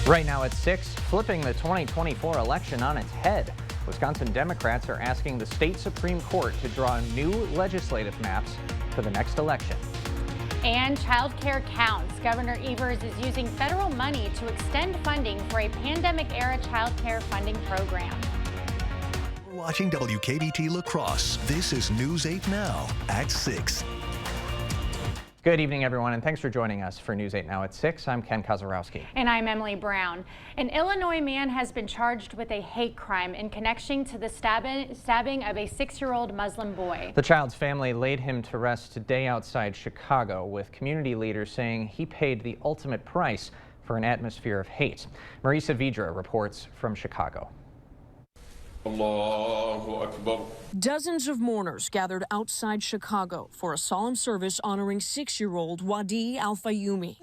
Right now at 6, flipping the 2024 election on its head. Wisconsin Democrats are asking the state Supreme Court to draw new legislative maps for the next election. And childcare counts. Governor Evers is using federal money to extend funding for a pandemic-era childcare funding program. We're watching WKBT La Crosse. This is News 8 Now at 6. Good evening, everyone, and thanks for joining us for News 8 Now at 6. I'm Ken Kozarowski. And I'm Emily Brown. An Illinois man has been charged with a hate crime in connection to the stabbing of a 6-year-old Muslim boy. The child's family laid him to rest today outside Chicago, with community leaders saying he paid the ultimate price for an atmosphere of hate. Marisa Vidra reports from Chicago. Allahu Akbar. Dozens of mourners gathered outside Chicago for a solemn service honoring 6-year-old Wadi Al-Fayumi.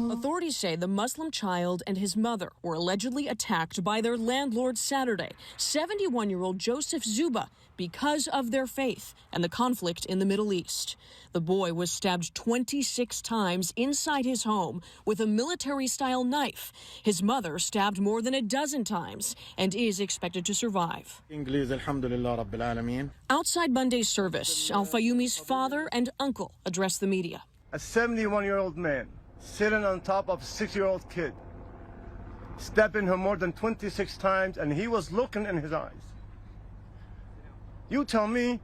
Authorities say the Muslim child and his mother were allegedly attacked by their landlord Saturday, 71-year-old Joseph Zuba, because of their faith and the conflict in the Middle East. The boy was stabbed 26 times inside his home with a military-style knife. His mother stabbed more than a dozen times and is expected to survive. Outside Monday's service, Al-Fayumi's father and uncle addressed the media. A 71-year-old man sitting on top of a 6-year-old kid, stabbing him more than 26 times, and he was looking in his eyes. You tell me,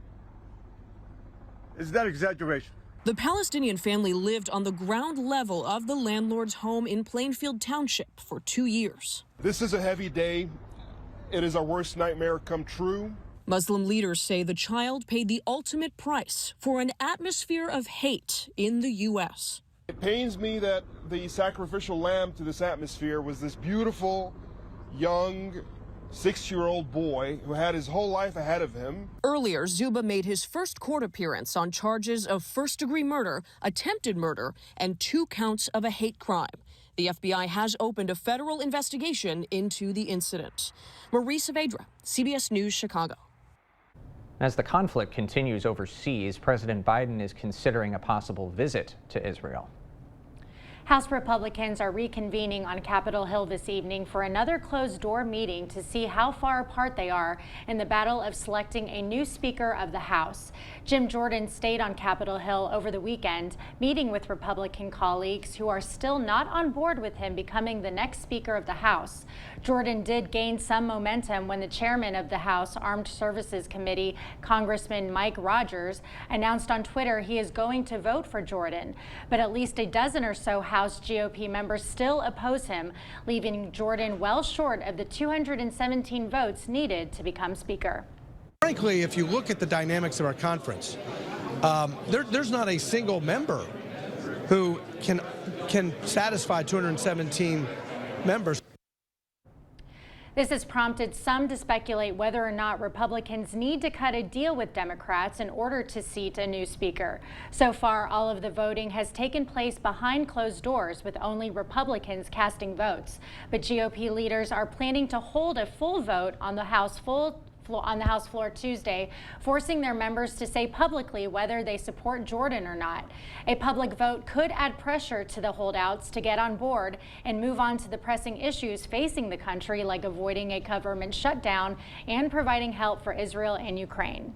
is that exaggeration? The Palestinian family lived on the ground level of the landlord's home in Plainfield Township for 2 years. This is a heavy day. It is our worst nightmare come true. Muslim leaders say the child paid the ultimate price for an atmosphere of hate in the U.S. It pains me that the sacrificial lamb to this atmosphere was this beautiful, young, 6-year-old boy who had his whole life ahead of him. Earlier, Zuba made his first court appearance on charges of first-degree murder, attempted murder, and 2 counts of a hate crime. The FBI has opened a federal investigation into the incident. Marisa Vidra, CBS News, Chicago. As the conflict continues overseas, President Biden is considering a possible visit to Israel. House Republicans are reconvening on Capitol Hill this evening for another closed-door meeting to see how far apart they are in the battle of selecting a new Speaker of the House. Jim Jordan stayed on Capitol Hill over the weekend, meeting with Republican colleagues who are still not on board with him becoming the next Speaker of the House. Jordan did gain some momentum when the chairman of the House Armed Services Committee, Congressman Mike Rogers, announced on Twitter he is going to vote for Jordan. But at least a dozen or so House GOP members still oppose him, leaving Jordan well short of the 217 votes needed to become Speaker. Frankly, if you look at the dynamics of our conference, there's not a single member who can satisfy 217 members. This has prompted some to speculate whether or not Republicans need to cut a deal with Democrats in order to seat a new speaker. So far, all of the voting has taken place behind closed doors, with only Republicans casting votes. But GOP leaders are planning to hold a full vote on the House floor Tuesday, forcing their members to say publicly whether they support Jordan or not. A public vote could add pressure to the holdouts to get on board and move on to the pressing issues facing the country, like avoiding a government shutdown and providing help for Israel and Ukraine.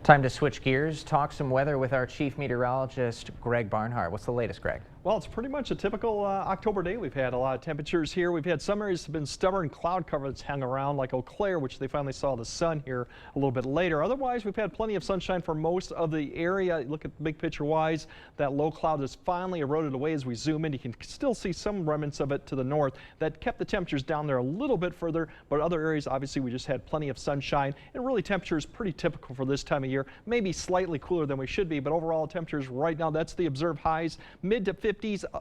Time to switch gears, talk some weather with our chief meteorologist, Greg Barnhart. What's the latest, Greg? Well, it's pretty much a typical October day. We've had a lot of temperatures here. We've had some areas that have been stubborn cloud cover that's hung around, like Eau Claire, which they finally saw the sun here a little bit later. Otherwise, we've had plenty of sunshine for most of the area. Look at the big picture wise, that low cloud has finally eroded away as we zoom in. You can still see some remnants of it to the north that kept the temperatures down there a little bit further, but other areas, obviously, we just had plenty of sunshine, and really temperatures pretty typical for this time of year. Maybe slightly cooler than we should be, but overall temperatures right now, that's the observed highs, mid to 50s.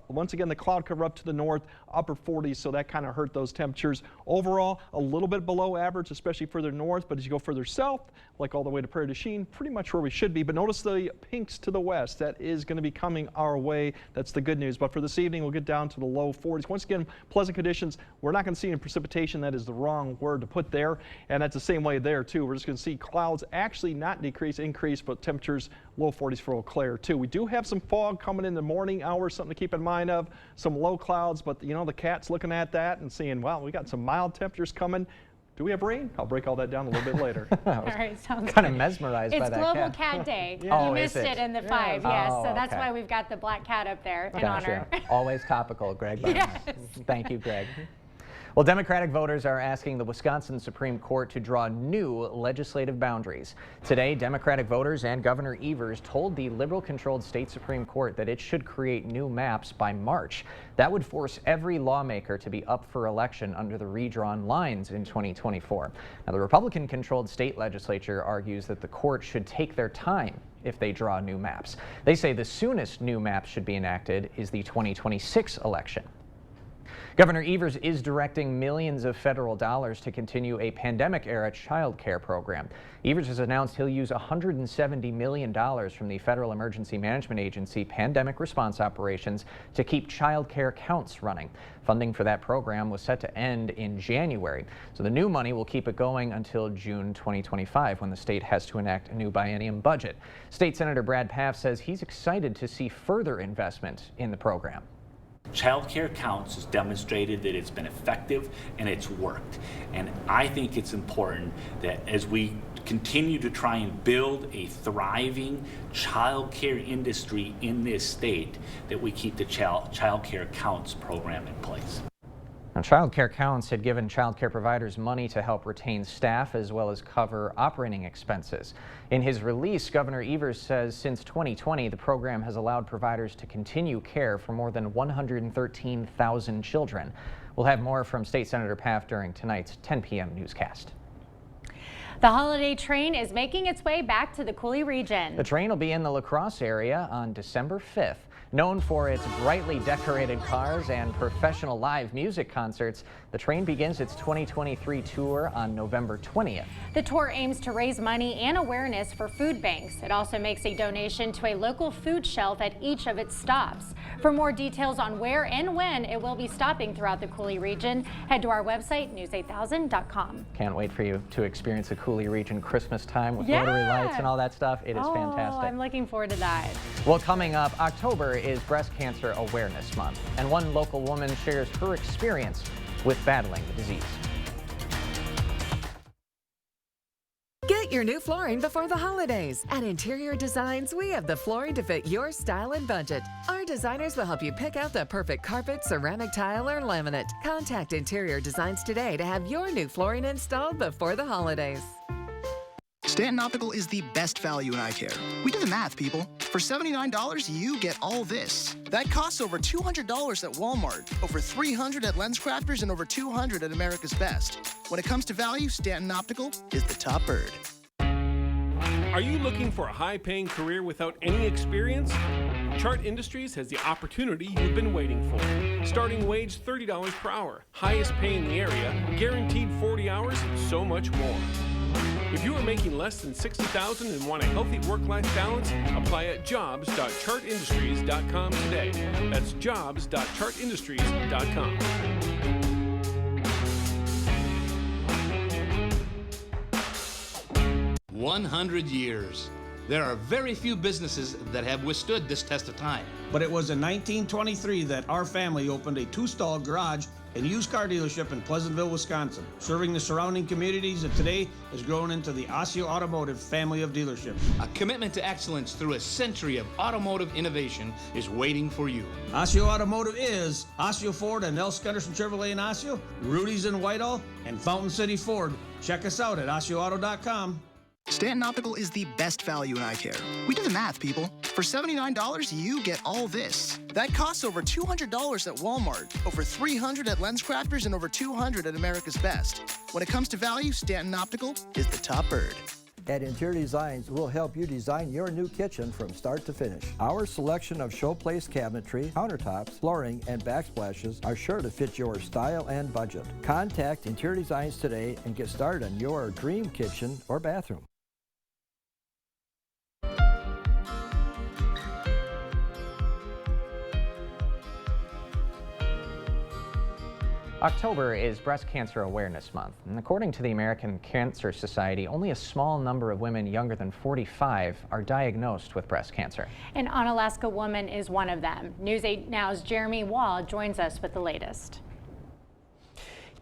Once again, the cloud cover up to the north, upper 40s, so that kind of hurt those temperatures. Overall, a little bit below average, especially further north, but as you go further south, like all the way to Prairie du Chien, pretty much where we should be. But notice the pinks to the west. That is going to be coming our way. That's the good news. But for this evening, we'll get down to the low 40s. Once again, pleasant conditions. We're not going to see any precipitation. That is the wrong word to put there. And that's the same way there, too. We're just going to see clouds actually not decrease, increase, but temperatures low 40s for Eau Claire too. We do have some fog coming in the morning hours, something to keep in mind of, some low clouds, but you know, the cat's looking at that and seeing, wow, we got some mild temperatures coming. Do we have rain? I'll break all that down a little bit later. All right, sounds Kind of good. mesmerized by It's that Global cat. Cat Day. Oh, You is missed it in the 5, Yeah. yes. Oh, So that's okay. why we've got the black cat up there in honor. Gotcha. Always topical, Greg Burns. Yes. Thank you, Greg. Well, Democratic voters are asking the Wisconsin Supreme Court to draw new legislative boundaries. Today, Democratic voters and Governor Evers told the liberal-controlled state Supreme Court that it should create new maps by March. That would force every lawmaker to be up for election under the redrawn lines in 2024. Now, the Republican-controlled state legislature argues that the court should take their time if they draw new maps. They say the soonest new maps should be enacted is the 2026 election. Governor Evers is directing millions of federal dollars to continue a pandemic-era child care program. Evers has announced he'll use $170 million from the Federal Emergency Management Agency Pandemic Response Operations to keep child care counts running. Funding for that program was set to end in January, so the new money will keep it going until June 2025 when the state has to enact a new biennium budget. State Senator Brad Pfaff says he's excited to see further investment in the program. Child care counts has demonstrated that it's been effective and it's worked. And I think it's important that as we continue to try and build a thriving child care industry in this state, that we keep the child care counts program in place. Now, child care counts had given child care providers money to help retain staff as well as cover operating expenses. In his release, Governor Evers says since 2020, the program has allowed providers to continue care for more than 113,000 children. We'll have more from State Senator Pfaff during tonight's 10 p.m. newscast. The holiday train is making its way back to the Coulee region. The train will be in the La Crosse area on December 5th. Known for its brightly decorated cars and professional live music concerts, the train begins its 2023 tour on November 20th. The tour aims to raise money and awareness for food banks. It also makes a donation to a local food shelf at each of its stops. For more details on where and when it will be stopping throughout the Coulee region, head to our website, news8000.com. Can't wait for you to experience a Coulee region Christmas time with rotary lights and all that stuff. It is fantastic. I'm looking forward to that. Well, coming up, October is Breast Cancer Awareness Month, and one local woman shares her experience with battling the disease. Get your new flooring before the holidays. At Interior Designs, we have the flooring to fit your style and budget. Our designers will help you pick out the perfect carpet, ceramic tile, or laminate. Contact Interior Designs today to have your new flooring installed before the holidays. Stanton Optical is the best value in eye care. We do the math, people. For $79, you get all this. That costs over $200 at Walmart, over $300 at LensCrafters, and over $200 at America's Best. When it comes to value, Stanton Optical is the top bird. Are you looking for a high-paying career without any experience? Chart Industries has the opportunity you've been waiting for. Starting wage $30 per hour, highest pay in the area, guaranteed 40 hours, and so much more. If you are making less than $60,000 and want a healthy work-life balance, apply at jobs.chartindustries.com today. That's jobs.chartindustries.com. 100 years. There are very few businesses that have withstood this test of time. But it was in 1923 that our family opened a two-stall garage and used car dealership in Pleasantville, Wisconsin, serving the surrounding communities that today has grown into the Osseo Automotive family of dealerships. A commitment to excellence through a century of automotive innovation is waiting for you. Osseo Automotive is Osseo Ford and Nels Gunderson Chevrolet in Osseo, Rudy's in Whitehall, and Fountain City Ford. Check us out at OsseoAuto.com. Stanton Optical is the best value in eye care. We do the math, people. For $79, you get all this. That costs over $200 at Walmart, over $300 at LensCrafters, and over $200 at America's Best. When it comes to value, Stanton Optical is the top bird. At Interior Designs, we'll help you design your new kitchen from start to finish. Our selection of showplace cabinetry, countertops, flooring, and backsplashes are sure to fit your style and budget. Contact Interior Designs today and get started on your dream kitchen or bathroom. October is Breast Cancer Awareness Month, and according to the American Cancer Society, only a small number of women younger than 45 are diagnosed with breast cancer. An Onalaska woman is one of them. News 8 Now's Jeremy Wall joins us with the latest.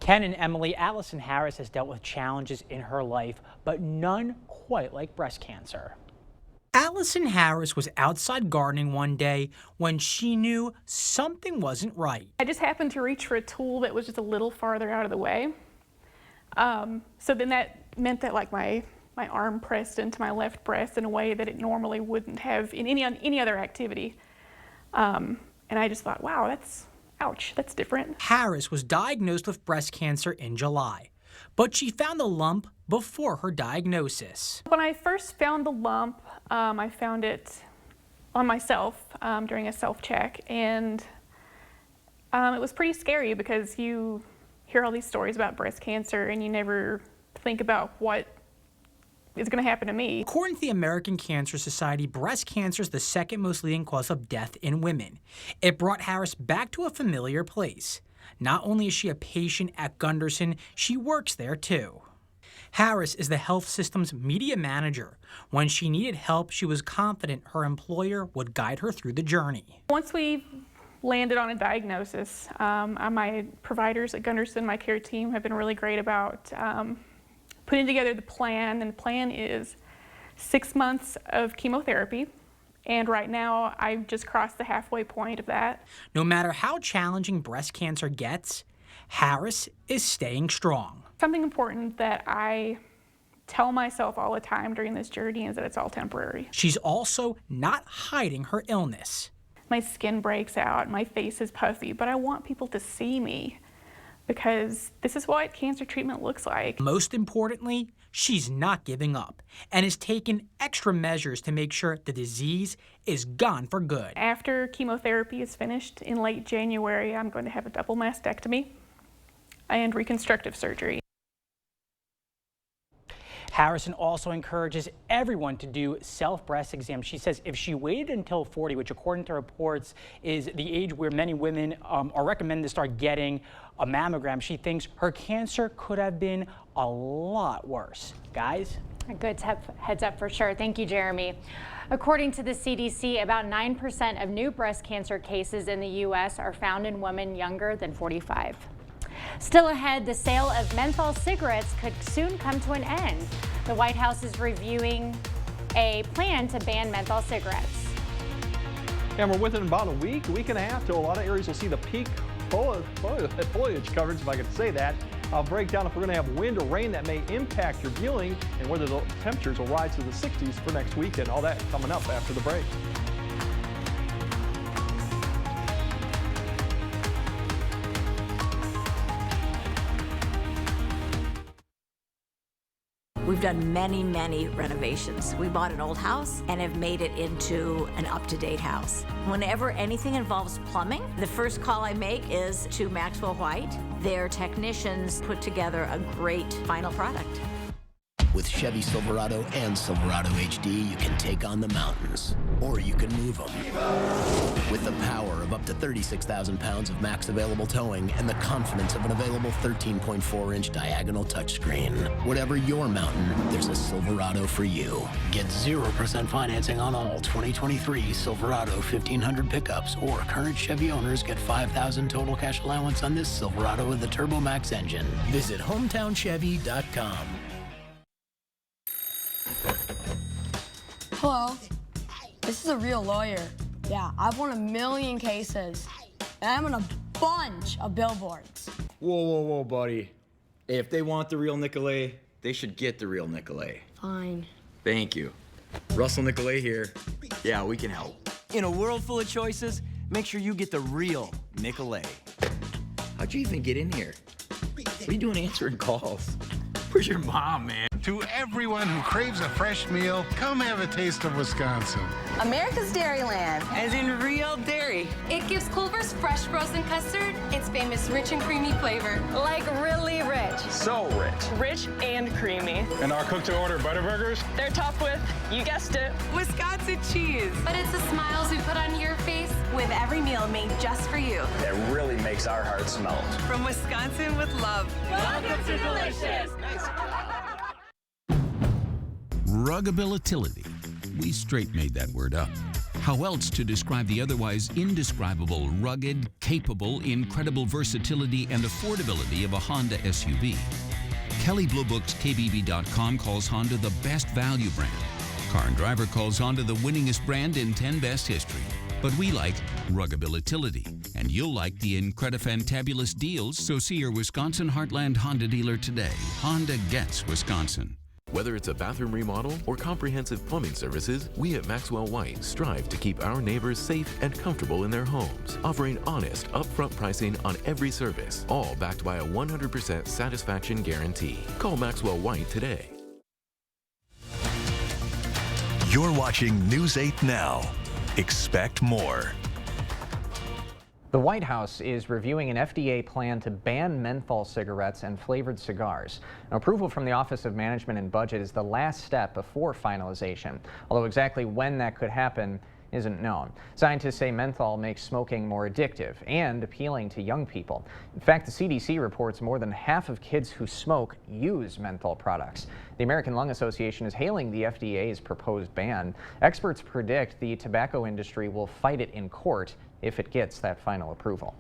Ken and Emily, Allison Harris has dealt with challenges in her life, but none quite like breast cancer. Allison Harris was outside gardening one day when she knew something wasn't right. I just happened to reach for a tool that was just a little farther out of the way. So then that meant that like my arm pressed into my left breast in a way that it normally wouldn't have in any other activity. And I just thought, wow, ouch, that's different. Harris was diagnosed with breast cancer in July, but she found the lump before her diagnosis. When I first found the lump, I found it on myself during a self-check, and it was pretty scary because you hear all these stories about breast cancer and you never think about what is going to happen to me. According to the American Cancer Society, breast cancer is the second most leading cause of death in women. It brought Harris back to a familiar place. Not only is she a patient at Gunderson, she works there too. Harris is the health system's media manager. When she needed help, she was confident her employer would guide her through the journey. Once we landed on a diagnosis, my providers at Gunderson, my care team, have been really great about putting together the plan, and the plan is 6 months of chemotherapy. And right now, I've just crossed the halfway point of that. No matter how challenging breast cancer gets, Harris is staying strong. Something important that I tell myself all the time during this journey is that it's all temporary. She's also not hiding her illness. My skin breaks out, my face is puffy, but I want people to see me because this is what cancer treatment looks like. Most importantly, she's not giving up and has taken extra measures to make sure the disease is gone for good. After chemotherapy is finished in late January, I'm going to have a double mastectomy and reconstructive surgery. Harrison also encourages everyone to do self-breast exams. She says if she waited until 40, which according to reports is the age where many women are recommended to start getting a mammogram, she thinks her cancer could have been a lot worse. Guys? A good heads up for sure. Thank you, Jeremy. According to the CDC, about 9% of new breast cancer cases in the U.S. are found in women younger than 45. Still ahead, the sale of menthol cigarettes could soon come to an end. The White House is reviewing a plan to ban menthol cigarettes. And we're within about a week and a half till a lot of areas will see the peak foliage coverage, if I could say that. I'll break down if we're going to have wind or rain that may impact your viewing and whether the temperatures will rise to the 60s for next weekend. All that coming up after the break. We've done many renovations. We bought an old house and have made it into an up-to-date house. Whenever anything involves plumbing, the first call I make is to Maxwell White. Their technicians put together a great final product. With Chevy Silverado and Silverado HD, you can take on the mountains, or you can move them. With the power of up to 36,000 pounds of max available towing and the confidence of an available 13.4-inch diagonal touchscreen. Whatever your mountain, there's a Silverado for you. Get 0% financing on all 2023 Silverado 1500 pickups, or current Chevy owners get $5,000 total cash allowance on this Silverado with the Turbo Max engine. Visit HometownChevy.com. Hello, this is a real lawyer. Yeah, I've won 1 million cases, and I'm on a bunch of billboards. Whoa, buddy. Hey, if they want the real Nicolay, they should get the real Nicolay. Fine. Thank you. Russell Nicolay here. Yeah, we can help. In a world full of choices, make sure you get the real Nicolay. How'd you even get in here? What are you doing answering calls? Where's your mom, man? To everyone who craves a fresh meal, come have a taste of Wisconsin. America's Dairyland. As in real dairy. It gives Culver's fresh frozen custard its famous rich and creamy flavor. Like really rich. So rich. Rich and creamy. And our cook-to-order Butterburgers? They're topped with, you guessed it, Wisconsin cheese. But it's the smiles we put on your face with every meal made just for you. That really makes our hearts melt. From Wisconsin with love. Welcome to Delicious. Ruggability. We straight made that word up. How else to describe the otherwise indescribable, rugged, capable, incredible versatility and affordability of a Honda SUV? Kelley Blue Book's KBB.com calls Honda the best value brand. Car and Driver calls Honda the winningest brand in 10 Best history. But we like ruggability, and you'll like the incredifantabulous deals, so see your Wisconsin Heartland Honda dealer today. Honda gets Wisconsin. Whether it's a bathroom remodel or comprehensive plumbing services, we at Maxwell White strive to keep our neighbors safe and comfortable in their homes, offering honest, upfront pricing on every service, all backed by a 100% satisfaction guarantee. Call Maxwell White today. You're watching News 8 Now. Expect more. The White House is reviewing an FDA plan to ban menthol cigarettes and flavored cigars. Now, approval from the Office of Management and Budget is the last step before finalization, although exactly when that could happen isn't known. Scientists say menthol makes smoking more addictive and appealing to young people. In fact, the CDC reports more than half of kids who smoke use menthol products. The American Lung Association is hailing the FDA's proposed ban. Experts predict the tobacco industry will fight it in court if it gets that final approval.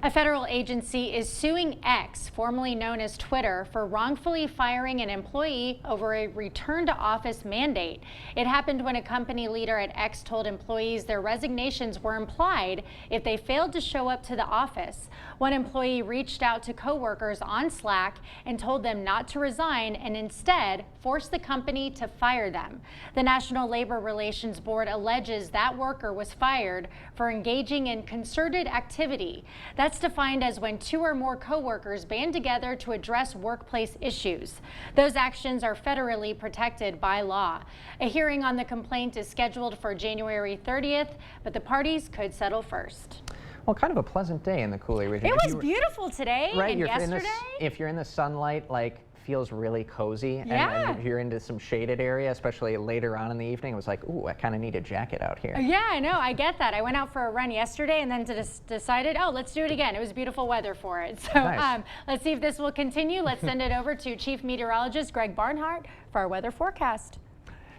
A federal agency is suing X, formerly known as Twitter, for wrongfully firing an employee over a return to office mandate. It happened when a company leader at X told employees their resignations were implied if they failed to show up to the office. One employee reached out to coworkers on Slack and told them not to resign and instead forced the company to fire them. The National Labor Relations Board alleges that worker was fired for engaging in concerted activity. That's defined as when two or more coworkers band together to address workplace issues. Those actions are federally protected by law. A hearing on the complaint is scheduled for January 30th, but the parties could settle first. Well, kind of a pleasant day in the Coulee region. It was beautiful today right, and yesterday. If you're in the sunlight, like, feels really cozy. Yeah. And if you're into some shaded area, especially later on in the evening, it was like, ooh, I kind of need a jacket out here. Yeah, I know. I get that. I went out for a run yesterday and then decided, oh, let's do it again. It was beautiful weather for it. So nice. Let's see if this will continue. Let's send it over to Chief Meteorologist Greg Barnhart for our weather forecast.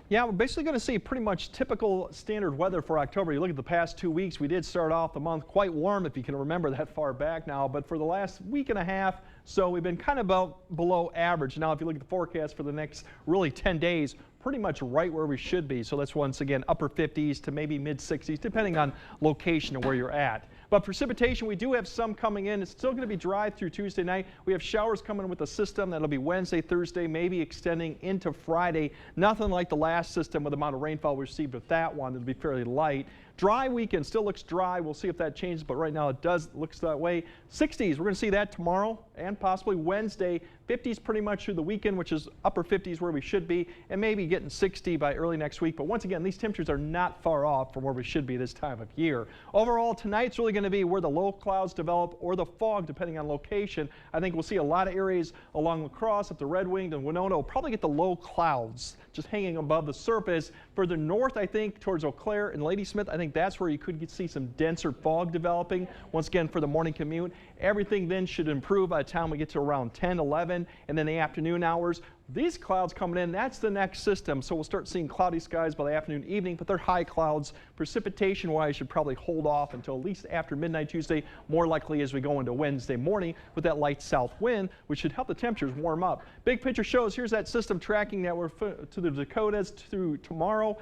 Yeah, we're basically going to see pretty much typical standard weather for October. You look at the past 2 weeks, we did start off the month quite warm, if you can remember that far back now, but for the last week and a half, so we've been kind of about below average. Now, if you look at the forecast for the next really 10 days, pretty much right where we should be. So that's once again upper 50s to maybe mid 60s, depending on location and where you're at. But precipitation, we do have some coming in. It's still going to be dry through Tuesday night. We have showers coming with the system. That'll be Wednesday, Thursday, maybe extending into Friday. Nothing like the last system with the amount of rainfall we received with that one. It'll be fairly light. Dry weekend, still looks dry. We'll see if that changes, but right now it looks that way. 60s, we're going to see that tomorrow and possibly Wednesday. 50s pretty much through the weekend, which is upper 50s where we should be, and maybe getting 60 by early next week. But once again, these temperatures are not far off from where we should be this time of year. Overall, tonight's really going to be where the low clouds develop or the fog, depending on location. I think we'll see a lot of areas along La Crosse, up to Red Wing and Winona. We'll probably get the low clouds just hanging above the surface. Further north, I think, towards Eau Claire and Ladysmith, I think that's where you could see some denser fog developing. Once again, for the morning commute, everything then should improve by the time we get to around 10, 11, and then the afternoon hours. These clouds coming in, that's the next system, so we'll start seeing cloudy skies by the afternoon, evening, but they're high clouds. Precipitation-wise, should probably hold off until at least after midnight Tuesday, more likely as we go into Wednesday morning with that light south wind, which should help the temperatures warm up. Big picture shows, here's that system tracking that we're to the Dakotas through tomorrow.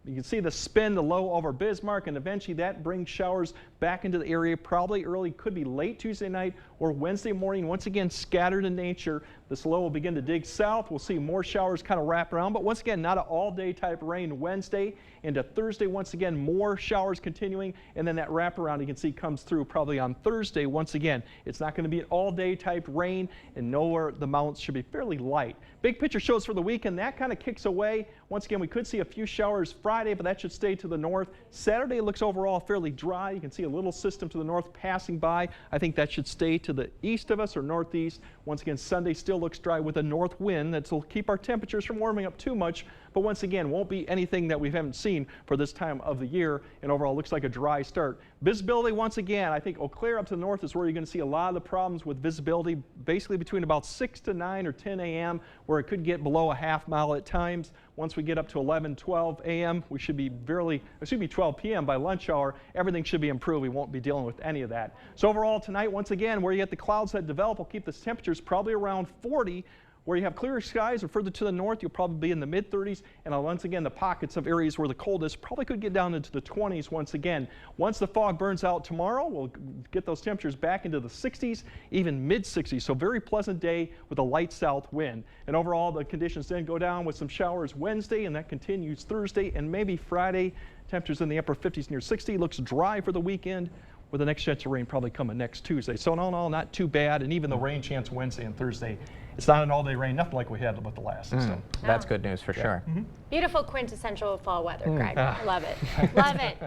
You can see the spin, the low over Bismarck, and eventually that brings showers back into the area, probably early, could be late Tuesday night or Wednesday morning, once again scattered in nature. This low will begin to dig south. We'll see more showers kind of wrap around, but once again, not an all-day type rain Wednesday. Into Thursday, once again, more showers continuing, and then that wraparound you can see comes through probably on Thursday. Once again, it's not going to be an all-day type rain, and nowhere the mountains should be fairly light. Big picture shows for the weekend, that kind of kicks away. Once again, we could see a few showers Friday, but that should stay to the north. Saturday looks overall fairly dry. You can see a little system to the north passing by. I think that should stay to the east of us or northeast. Once again, Sunday still looks dry with a north wind that will keep our temperatures from warming up too much, but once again, won't be anything that we haven't seen for this time of the year, and overall looks like a dry start. Visibility, once again, I think Eau Claire up to the north is where you're going to see a lot of the problems with visibility, basically between about 6 to 9 or 10 a.m., where it could get below a half mile at times. Once we get up to 11, 12 a.m., we should be 12 p.m. by lunch hour, everything should be improved. We won't be dealing with any of that. So overall tonight, once again, where you get the clouds that develop will keep the temperatures probably around 40. Where you have clearer skies or further to the north, you'll probably be in the mid-30s. And once again, the pockets of areas where the coldest probably could get down into the 20s once again. Once the fog burns out tomorrow, we'll get those temperatures back into the 60s, even mid-60s. So very pleasant day with a light south wind. And overall, the conditions then go down with some showers Wednesday, and that continues Thursday and maybe Friday. Temperatures in the upper 50s near 60. Looks dry for the weekend, with the next chance of rain probably coming next Tuesday. So no, not too bad. And even the rain chance Wednesday and Thursday, it's not an all-day rain, nothing like we had with the last. So. That's good news for sure. Beautiful quintessential fall weather, Greg. Love it. Love it.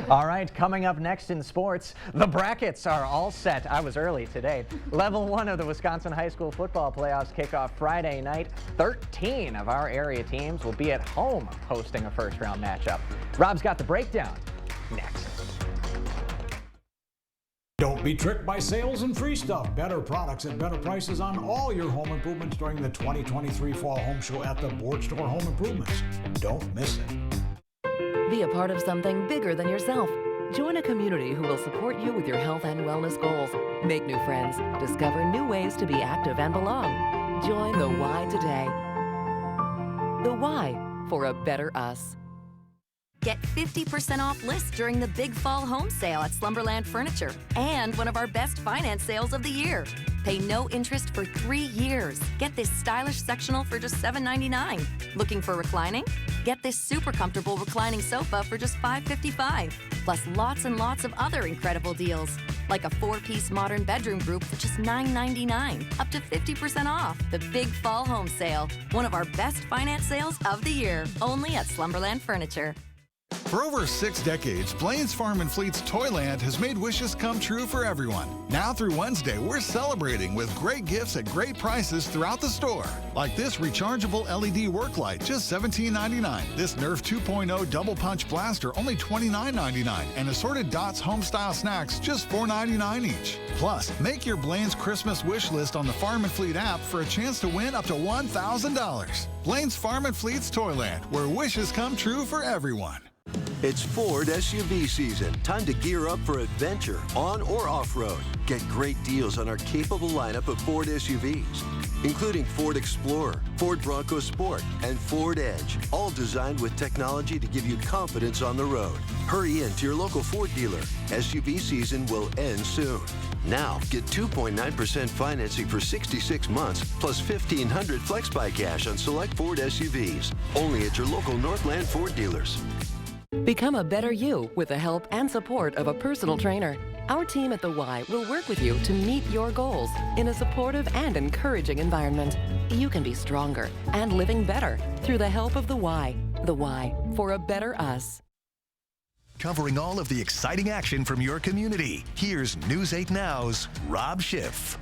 All right, coming up next in sports, the brackets are all set. I was early today. Level 1 of the Wisconsin High School football playoffs kick off Friday night. 13 of our area teams will be at home hosting a first-round matchup. Rob's got the breakdown next. Don't be tricked by sales and free stuff. Better products at better prices on all your home improvements during the 2023 Fall Home Show at the Board Store Home Improvements. Don't miss it. Be a part of something bigger than yourself. Join a community who will support you with your health and wellness goals. Make new friends. Discover new ways to be active and belong. Join the Y today. The Y for a better us. Get 50% off lists during the Big Fall Home Sale at Slumberland Furniture and one of our best finance sales of the year. Pay no interest for 3 years. Get this stylish sectional for just $7.99. Looking for reclining? Get this super comfortable reclining sofa for just $5.55. Plus lots and lots of other incredible deals, like a 4-piece modern bedroom group for just $9.99. Up to 50% off. The Big Fall Home Sale, one of our best finance sales of the year, only at Slumberland Furniture. For over 6 decades, Blaine's Farm and Fleet's Toyland has made wishes come true for everyone. Now through Wednesday, we're celebrating with great gifts at great prices throughout the store. Like this rechargeable LED work light, just $17.99. This Nerf 2.0 double punch blaster, only $29.99. And assorted Dots home-style snacks, just $4.99 each. Plus, make your Blaine's Christmas wish list on the Farm and Fleet app for a chance to win up to $1,000. Blaine's Farm and Fleet's Toyland, where wishes come true for everyone. It's Ford SUV season. Time to gear up for adventure, on or off-road. Get great deals on our capable lineup of Ford SUVs, including Ford Explorer, Ford Bronco Sport, and Ford Edge, all designed with technology to give you confidence on the road. Hurry in to your local Ford dealer. SUV season will end soon. Now, get 2.9% financing for 66 months, plus $1,500 FlexBuy cash on select Ford SUVs. Only at your local Northland Ford dealers. Become a better you with the help and support of a personal trainer. Our team at The Y will work with you to meet your goals in a supportive and encouraging environment. You can be stronger and living better through the help of The Y. The Y for a better us. Covering all of the exciting action from your community, here's News 8 Now's Rob Schiff.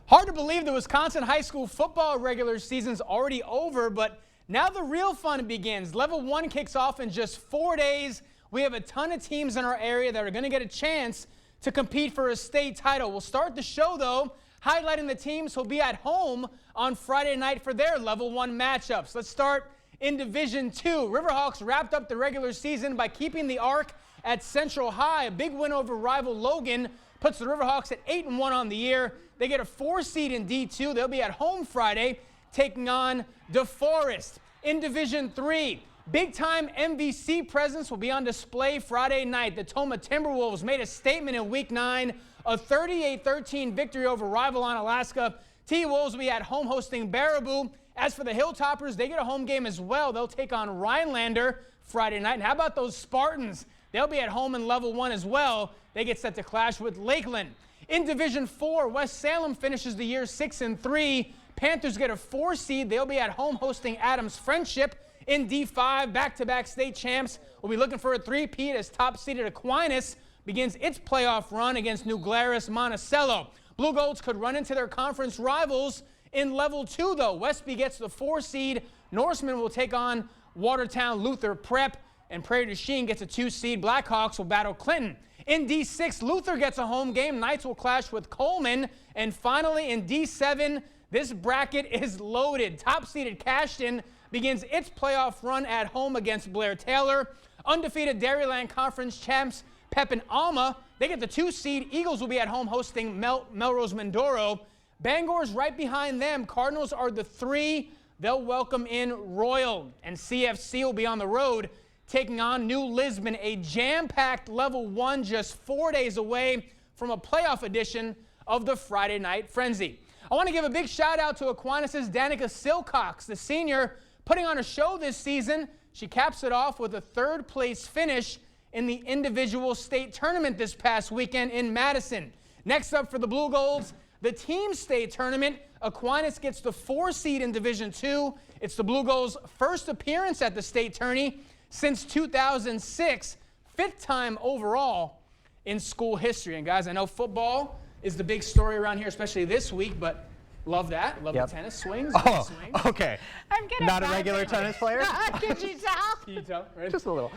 Hard to believe the Wisconsin high school football regular season's already over, but now the real fun begins. Level 1 kicks off in just 4 days. We have a ton of teams in our area that are going to get a chance to compete for a state title. We'll start the show, though, highlighting the teams who'll be at home on Friday night for their Level 1 matchups. Let's start in Division 2. Riverhawks wrapped up the regular season by keeping the arc at Central High. A big win over rival Logan puts the Riverhawks at 8-1 on the year. They get a 4 seed in D2. They'll be at home Friday, taking on DeForest. In Division 3, Big-time MVC presence will be on display Friday night. The Toma Timberwolves made a statement in Week 9, a 38-13 victory over rival Alaska. T-Wolves will be at home hosting Baraboo. As for the Hilltoppers, they get a home game as well. They'll take on Rhinelander Friday night. And how about those Spartans? They'll be at home in Level 1 as well. They get set to clash with Lakeland. In Division 4, West Salem finishes the year 6-3. Panthers get a 4 seed. They'll be at home hosting Adams Friendship. In D5, back-to-back state champs will be looking for a three-peat as top-seeded Aquinas begins its playoff run against New Glarus Monticello. Blue Golds could run into their conference rivals in Level 2, though. Westby gets the 4 seed. Norseman will take on Watertown Luther Prep, and Prairie du Chien gets a 2 seed. Blackhawks will battle Clinton. In D6, Luther gets a home game. Knights will clash with Coleman. And finally, in D7, this bracket is loaded. Top-seeded Cashton begins its playoff run at home against Blair Taylor. Undefeated Dairyland Conference champs Pep and Alma, they get the 2 seed. Eagles will be at home hosting Melrose Mindoro. Bangor's right behind them. Cardinals are the 3. They'll welcome in Royal. And CFC will be on the road taking on New Lisbon, a jam-packed Level 1 just 4 days away from a playoff edition of the Friday Night Frenzy. I want to give a big shout out to Aquinas' Danica Silcox, the senior, putting on a show this season. She caps it off with a 3rd place finish in the individual state tournament this past weekend in Madison. Next up for the Blue Golds, the team state tournament. Aquinas gets the 4 seed in Division 2. It's the Blue Golds' first appearance at the state tourney since 2006, 5th time overall in school history. And guys, I know football is the big story around here, especially this week, but love that. Love the tennis swings. Oh, swings. Okay. I'm good Not at a regular tennis player? Could you tell? Can you tell? Right? Just a little.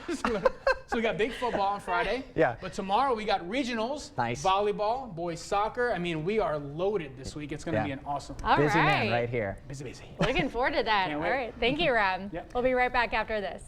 So we got big football on Friday. Yeah. But tomorrow we got regionals, nice. Volleyball, boys soccer. I mean, we are loaded this week. It's going to be an awesome All busy right. man right here. Busy. Looking forward to that. Can't All wait. right. Thank you, Rob. Yep. We'll be right back after this.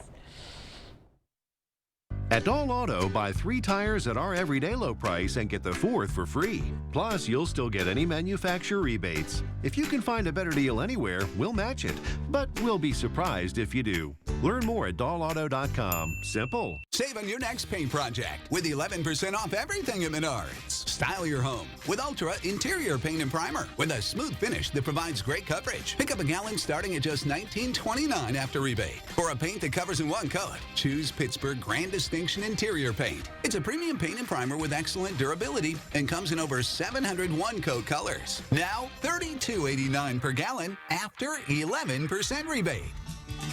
At Doll Auto, buy 3 tires at our everyday low price and get the 4th for free. Plus, you'll still get any manufacturer rebates. If you can find a better deal anywhere, we'll match it. But we'll be surprised if you do. Learn more at dollauto.com. Simple. Save on your next paint project with 11% off everything at Menards. Style your home with Ultra Interior Paint and Primer with a smooth finish that provides great coverage. Pick up a gallon starting at just $19.29 after rebate. For a paint that covers in one coat, choose Pittsburgh Grand Distinction Interior Paint. It's a premium paint and primer with excellent durability and comes in over 700 one-coat colors. Now $32.89 per gallon after 11% rebate.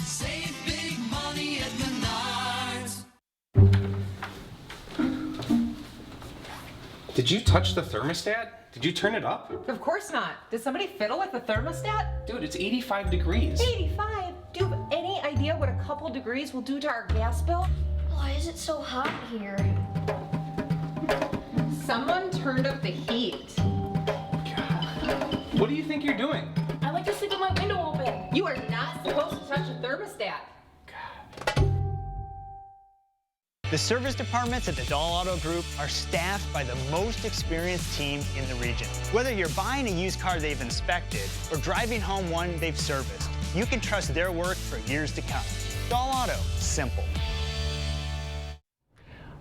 Save big money at Menards. Did you touch the thermostat? Did you turn it up? Of course not. Did somebody fiddle with the thermostat? Dude, it's 85 degrees. 85? Do you have any idea what a couple degrees will do to our gas bill? Why is it so hot here? Someone turned up the heat. What do you think you're doing? I like to sleep with my window open. You are not supposed to touch a thermostat. The service departments at the Doll Auto Group are staffed by the most experienced team in the region. Whether you're buying a used car they've inspected or driving home one they've serviced, you can trust their work for years to come. Doll Auto, simple.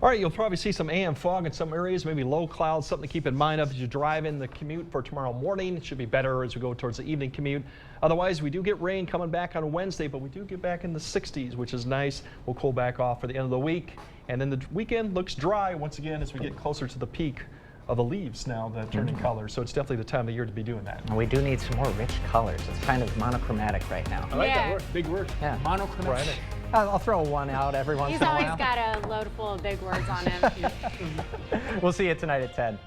All right, you'll probably see some AM fog in some areas, maybe low clouds, something to keep in mind as you drive in the commute for tomorrow morning. It should be better as we go towards the evening commute. Otherwise, we do get rain coming back on Wednesday, but we do get back in the 60s, which is nice. We'll cool back off for the end of the week. And then the weekend looks dry once again as we get closer to the peak of the leaves now that turn in color. So it's definitely the time of year to be doing that. And we do need some more rich colors. It's kind of monochromatic right now. I like that word. Big word. Yeah. Monochromatic. I'll throw one out every once He's in a while. always got a load full of big words on him. We'll see you tonight at 10.